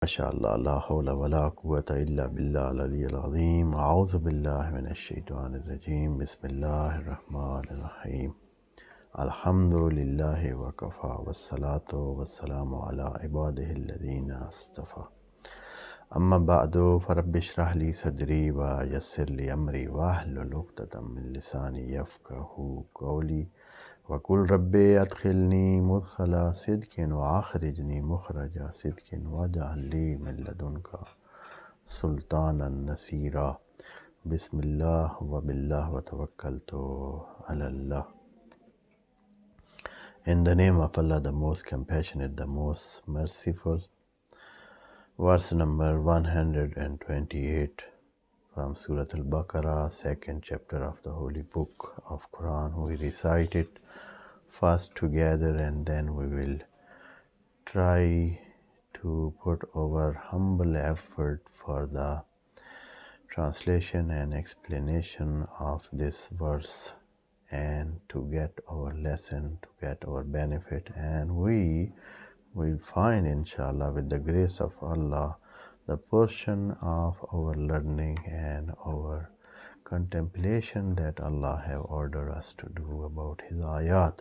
MashaAllah, la hawla wa la quwwata illa billah al-aliyyil azim. A'udhu billahi minash shaitanir rajim. Bismillahir rahmanir rahim. Alhamdulillahi wa kafa wassalatu wassalamu ala ibadihi alladhina astafa. Amma ba'du farabbi shrah li sadri wa yassir li amri wa ahlul 'uqdatam min lisani yafqahu qawli. وقل ربي أدخلني مدخل صدق وأخرجني مخرج صدق واجعل لي من لدنك سلطانا نصيرا بسم الله وبالله وتوكلت على الله. In the name of Allah, the most compassionate, the most merciful. Verse number 128 from Surah Al-Baqarah, second chapter of the Holy Book of Quran. We recite it first together and then we will try to put our humble effort for the translation and explanation of this verse and to get our lesson, to get our benefit, and we will find inshallah with the grace of Allah the portion of our learning and our contemplation that Allah have ordered us to do about His ayat.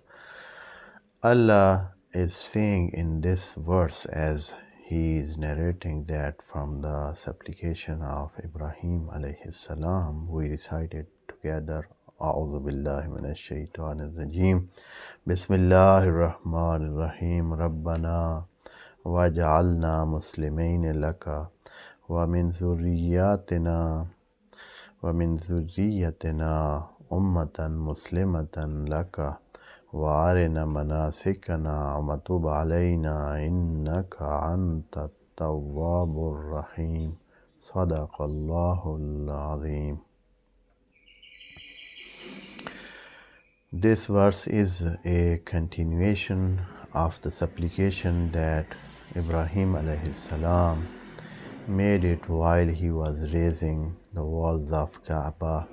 Allah is saying in this verse, as He is narrating that from the supplication of Ibrahim alayhi salam, we recited together, A'udhu billahi minash shaitanir rajim. Bismillahir rahmanir rahim. Rabbana waj'alna muslimain laka wa min zurriyatina ummatan muslimatan laka wa arina manasikana wa tub alayna innaka antat tawwabur rahim. Sadaqallahul azim. This verse is a continuation of the supplication that Ibrahim alayhi salam made it while he was raising the walls of Kaaba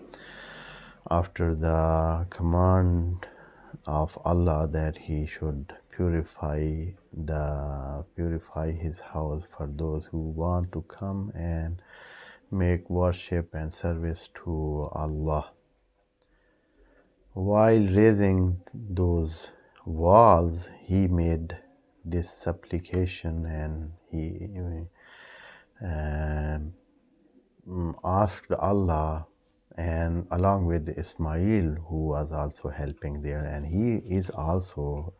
after the command of Allah that he should purify his house for those who want to come and make worship and service to Allah. While raising those walls, he made this supplication and he asked Allah, and along with Ismail, who was also helping there, and he is also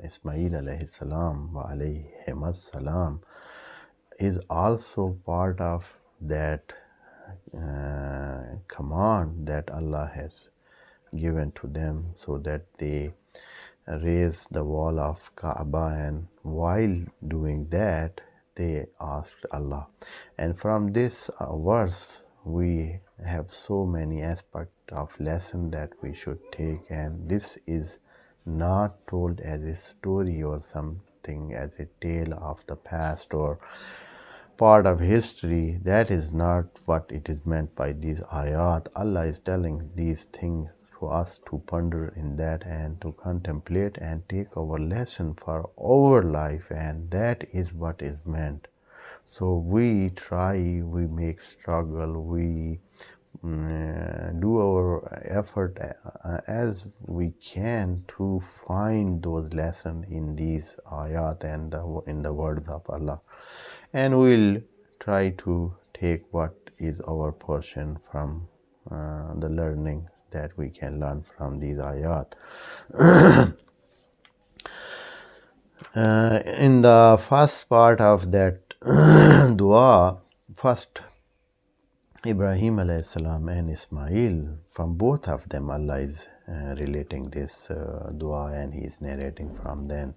Ismail alayhi salam wa alayhim salam is also part of that command that Allah has given to them, so that they raise the wall of Kaaba, and while doing that they asked Allah. And from this verse we have so many aspects of lesson that we should take, and this is not told as a story or something as a tale of the past or part of history. That is not what it is meant by these ayat. Allah is telling these things to us to ponder in that and to contemplate and take our lesson for our life, and that is what is meant. So we try, we make struggle, we do our effort as we can to find those lessons in these ayat and in the words of Allah, and we'll try to take what is our portion from the learning that we can learn from these ayat. In the first part of that dua, first Ibrahim alayhi salam and Ismail, from both of them Allah is relating this dua, and he is narrating from them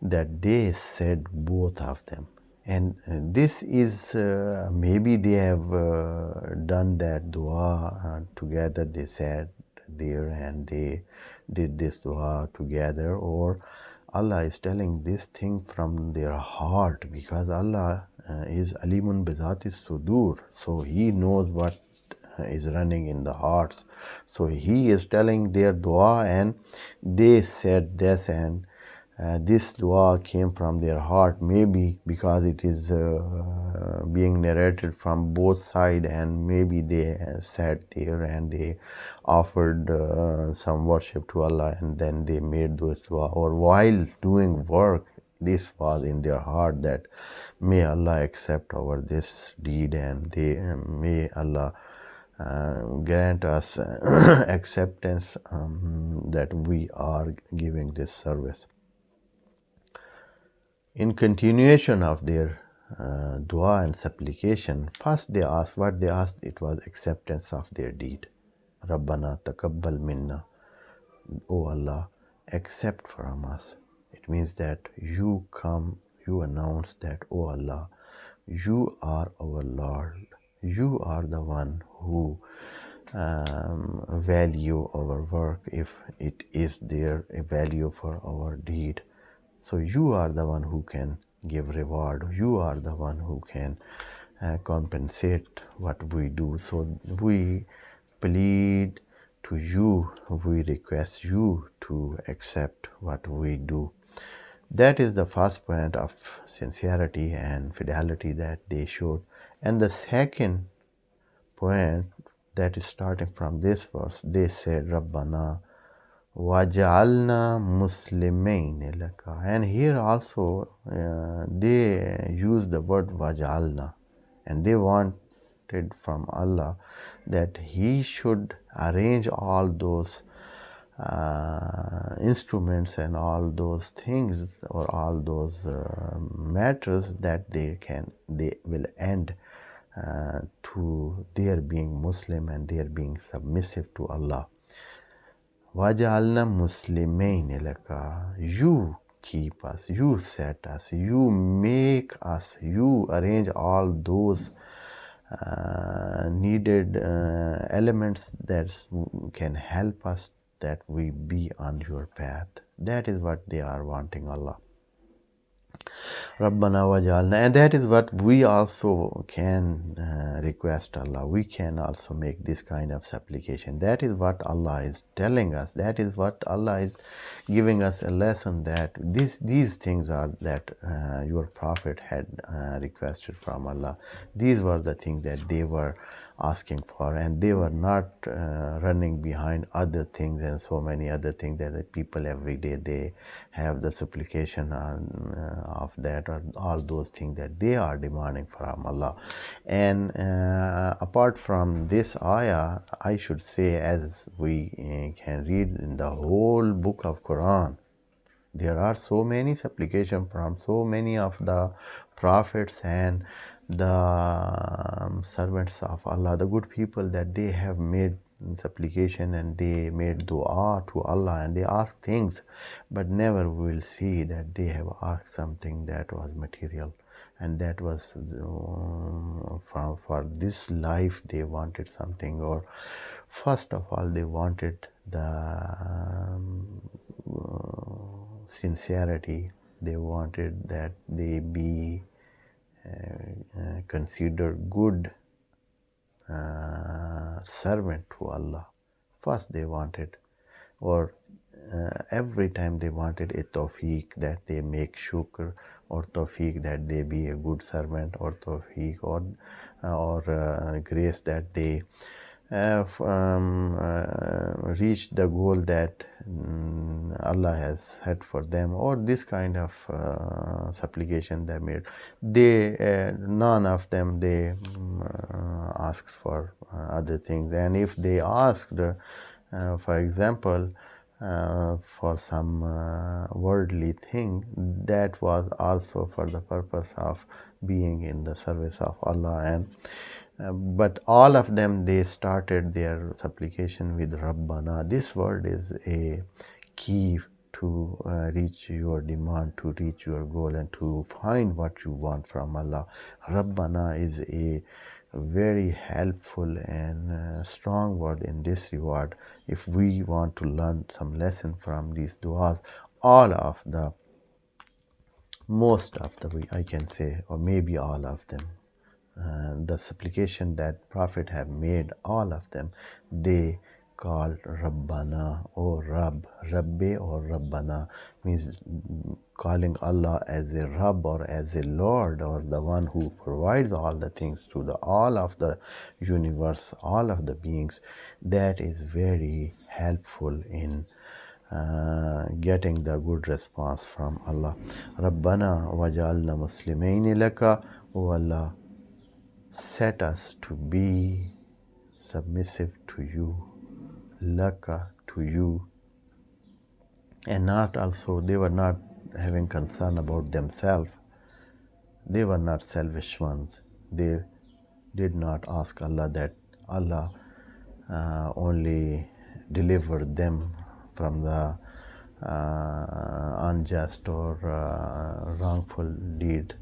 that they said, both of them, and this is maybe they have done that dua together, they said there and they did this dua together, or Allah is telling this thing from their heart, because Allah is alimun bizati sudur, so he knows what is running in the hearts. So he is telling their dua, and they said this, and this dua came from their heart, maybe because it is being narrated from both sides, and maybe they sat there and they offered some worship to Allah, and then they made those dua, or while doing work this was in their heart that may Allah accept our this deed, and they may Allah grant us acceptance that we are giving this service. In continuation of their dua and supplication, first they asked, what they asked, it was acceptance of their deed. Rabbana taqabbal minna. O Allah, accept from us. It means that you come, you announce that, O Allah, you are our Lord. You are the one who value our work if it is there a value for our deed. So you are the one who can give reward. You are the one who can compensate what we do. So we plead to you, we request you to accept what we do. That is the first point of sincerity and fidelity that they showed. And the second point that is starting from this verse, they said, Rabbana waj'alna muslimain laka. And here also they use the word waj'alna, and they wanted from Allah that He should arrange all those instruments and all those things, or all those matters that they will end to their being Muslim and their being submissive to Allah. Wajalna muslimain laka. You keep us, you set us, you make us, you arrange all those needed elements that can help us that we be on your path. That is what they are wanting Allah. Rabbana wajalna, and that is what we also can request Allah. We can also make this kind of supplication. That is what Allah is telling us. That is what Allah is giving us a lesson, that these things are that your Prophet had requested from Allah. These were the things that they were asking for, and they were not running behind other things and so many other things that the people every day they have the supplication of that, or all those things that they are demanding from Allah. And apart from this ayah, I should say, as we can read in the whole book of Quran, there are so many supplications from so many of the prophets and the servants of Allah, the good people, that they have made supplication and they made dua to Allah and they ask things, but never we will see that they have asked something that was material, and that was for this life they wanted something, or first of all they wanted the sincerity. They wanted that they be considered good servant to Allah. First they wanted, or every time they wanted a tawfiq, that they make shukr, or tawfiq that they be a good servant, or tawfiq, or grace that they reach the goal that Allah has set for them, or this kind of supplication they made. They none of them they asked for other things, and if they asked, for example, for some worldly thing, that was also for the purpose of being in the service of Allah. And but all of them, they started their supplication with Rabbana. This word is a key to reach your demand, to reach your goal, and to find what you want from Allah. Rabbana is a very helpful and strong word in this reward. If we want to learn some lesson from these du'as, all of the, most of the, I can say, or maybe all of them, the supplication that Prophet have made, all of them, they called Rabbana or Rabbe or Rabbana means calling Allah as a Rabb or as a Lord or the one who provides all the things to all of the universe, all of the beings. That is very helpful in getting the good response from Allah. Rabbana wajalna muslimaini laka, O Allah, set us to be submissive to you, laka, to you, and not also, they were not having concern about themselves. They were not selfish ones. They did not ask Allah that Allah only delivered them from the unjust or wrongful deed.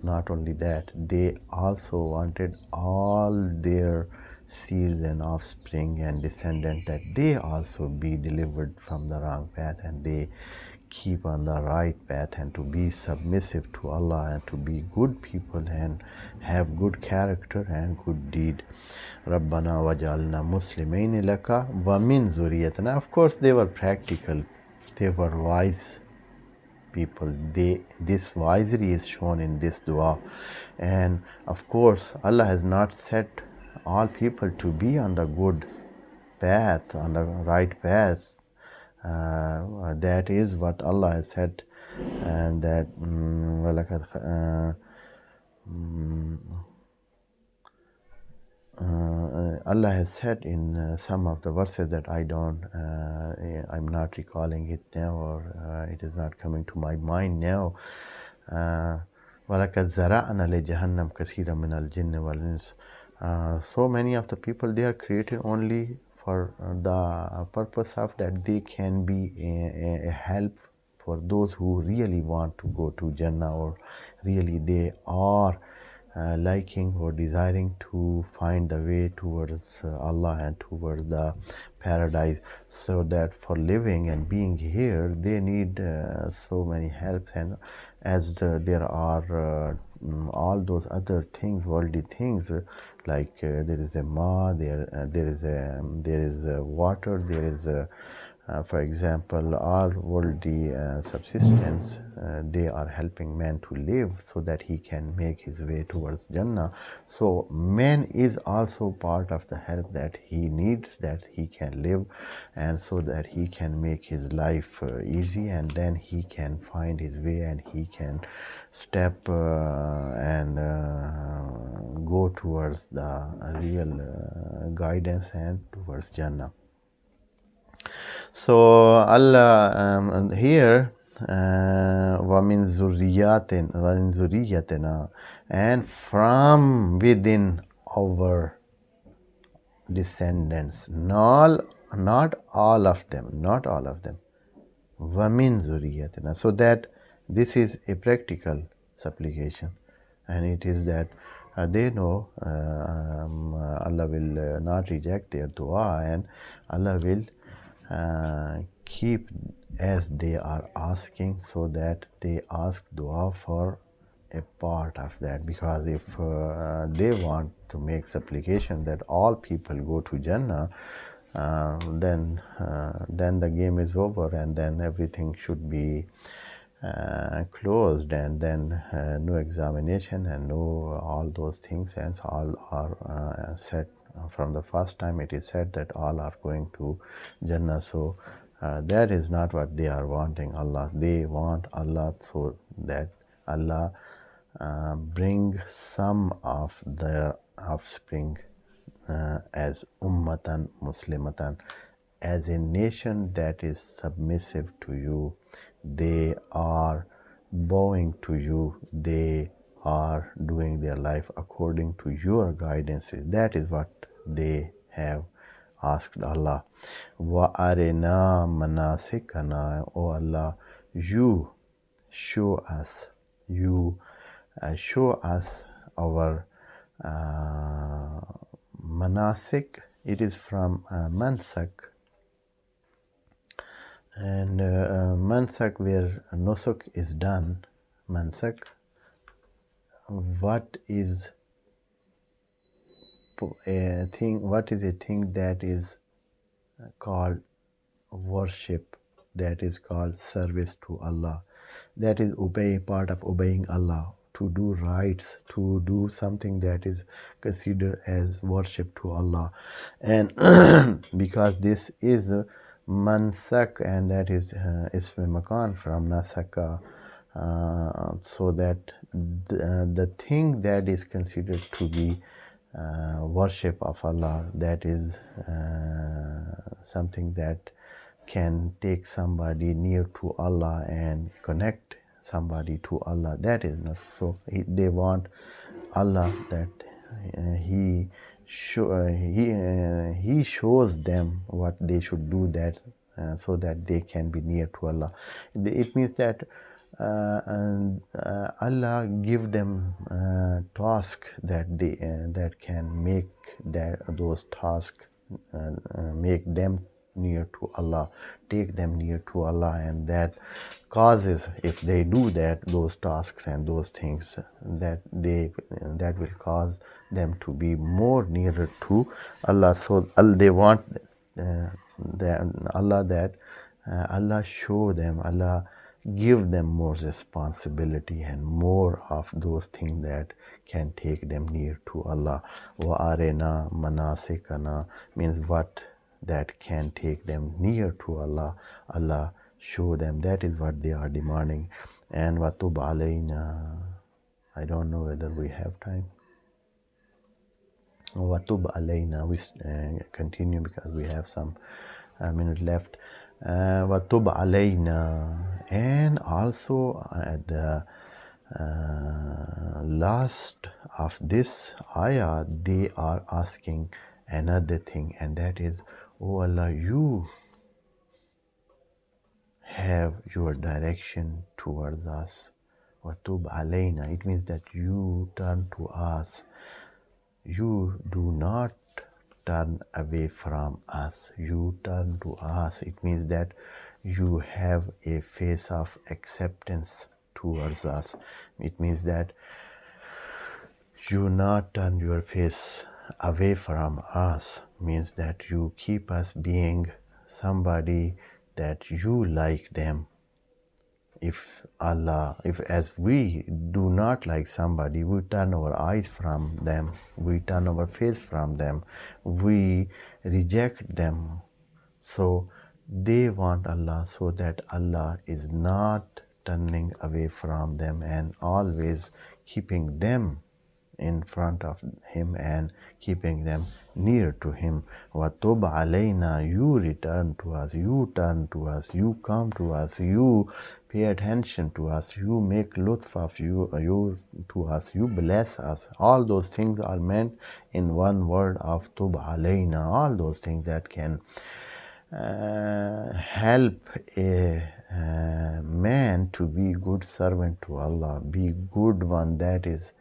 Not only that, they also wanted all their seeds and offspring and descendants that they also be delivered from the wrong path and they keep on the right path and to be submissive to Allah and to be good people and have good character and good deed. Rabbana wajalna muslimaini laka wa min zuriyatina. Of course, they were practical. They were wise people. This wisery is shown in this dua. And of course, Allah has not set all people to be on the good path, on the right path. That is what Allah has said, and that Allah has said in some of the verses that I'm not recalling it now, or it is not coming to my mind now. وَلَقَدْ زَرَعْنَا لِجَهَنَّمَ كَثِيرًا مِنَ الْجِنِّ وَالْإِنسِ. So many of the people, they are created only for the purpose of that they can be a help for those who really want to go to Jannah, or really they are liking or desiring to find the way towards Allah and towards the paradise. So that for living and being here, they need so many helps. And as there are all those other things, worldly things, like there is a ma, there is water, there is for example, all worldly subsistence, they are helping man to live so that he can make his way towards Jannah. So man is also part of the help that he needs, that he can live, and so that he can make his life easy, and then he can find his way and he can step and go towards the real guidance and towards Jannah. So Allah here وَمِن ذُرِّيَّتِنَا, and from within our descendants, not all of them, وَمِن ذُرِّيَّتِنَا. So that this is a practical supplication, and it is that they know Allah will not reject their dua, and Allah will keep as they are asking, so that they ask dua for a part of that. Because if they want to make supplication that all people go to Jannah, then the game is over, and then everything should be closed, and then no examination and no all those things, and all are set from the first time. It is said that all are going to Jannah. So that is not what they are wanting Allah. They want Allah so that Allah bring some of their offspring as ummatan muslimatan, as a nation that is submissive to you. They are bowing to you. They are doing their life according to your guidances. That is what they have asked Allah. Wa arina manasikana, O Allah, you show us, show us our manasik. It is from mansak, and mansak where nusuk is done. Mansak, what is a thing that is called worship, that is called service to Allah, that is part of obeying Allah, to do rights, to do something that is considered as worship to Allah. And because this is mansak, and that is ism makan from nasaka, so that the thing that is considered to be worship of Allah, that is something that can take somebody near to Allah and connect somebody to Allah. That is not so. They want Allah that he shows them what they should do, that so that they can be near to Allah. It means that Allah give them task that they that can make those tasks make them near to Allah, take them near to Allah, and that causes, if they do that, those tasks and those things, that will cause them to be more nearer to Allah. So they want Allah show them, Allah give them more responsibility and more of those things that can take them near to Allah. Wa arena manasikana means what that can take them near to Allah. Allah show them. That is what they are demanding. And watub alayna, I don't know whether we have time. Watub alayna, we continue because we have some minute left. Watub alayna, and also at the last of this ayah, they are asking another thing, and that is, oh Allah, you have your direction towards us. Watub alayna, it means that you turn to us. You do not turn away from us. You turn to us. It means that you have a face of acceptance towards us. It means that you not turn your face away from us, means that you keep us being somebody that you like them. If as we do not like somebody, we turn our eyes from them, we turn our face from them, we reject them. So they want Allah, so that Allah is not turning away from them and always keeping them in front of Him and keeping them near to Him. وَتُبْ عَلَيْنَا, you return to us, you turn to us, you come to us, you pay attention to us, you make lutf of you to us, you bless us. All those things are meant in one word of tub alayna. All those things that can help a man to be good servant to Allah, be good one, that is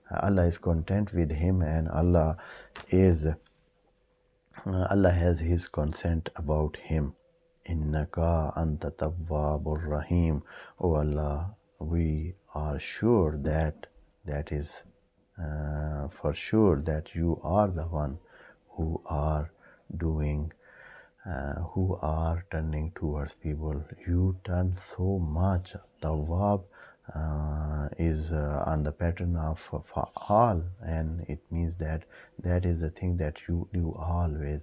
Allah is content with him, and Allah has His consent about him. Innaka anta tawwabur rahim. O Allah, we are sure that is for sure that you are the one who are doing who are turning towards people. You turn so much. Tawwab is on the pattern of fa'al, and it means that is the thing that you do always.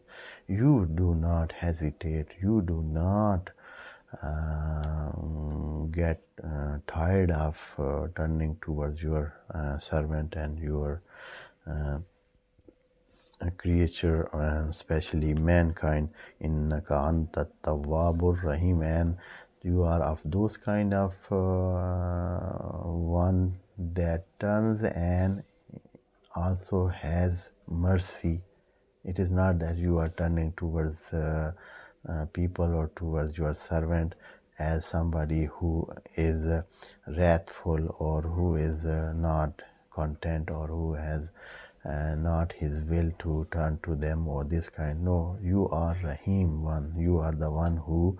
You do not hesitate. You do not get tired of turning towards your servant and your creature, especially mankind. Innaka anta tawwabur rahim, and you are of those kind of one that turns and also has mercy. It is not that you are turning towards people or towards your servant as somebody who is wrathful, or who is not content, or who has not his will to turn to them, or this kind. No, you are Rahim one. You are the one who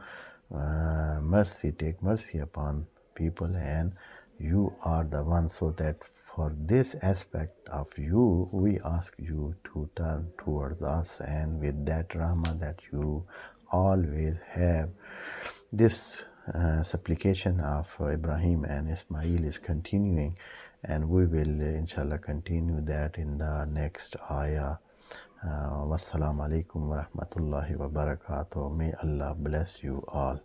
take mercy upon people, and you are the one. So that for this aspect of you, we ask you to turn towards us, and with that rahmah that you always have. This supplication of Ibrahim and Ismail is continuing, and we will inshallah continue that in the next ayah. Wassalamu alaikum wa rahmatullahi wa barakatuh. May Allah bless you all.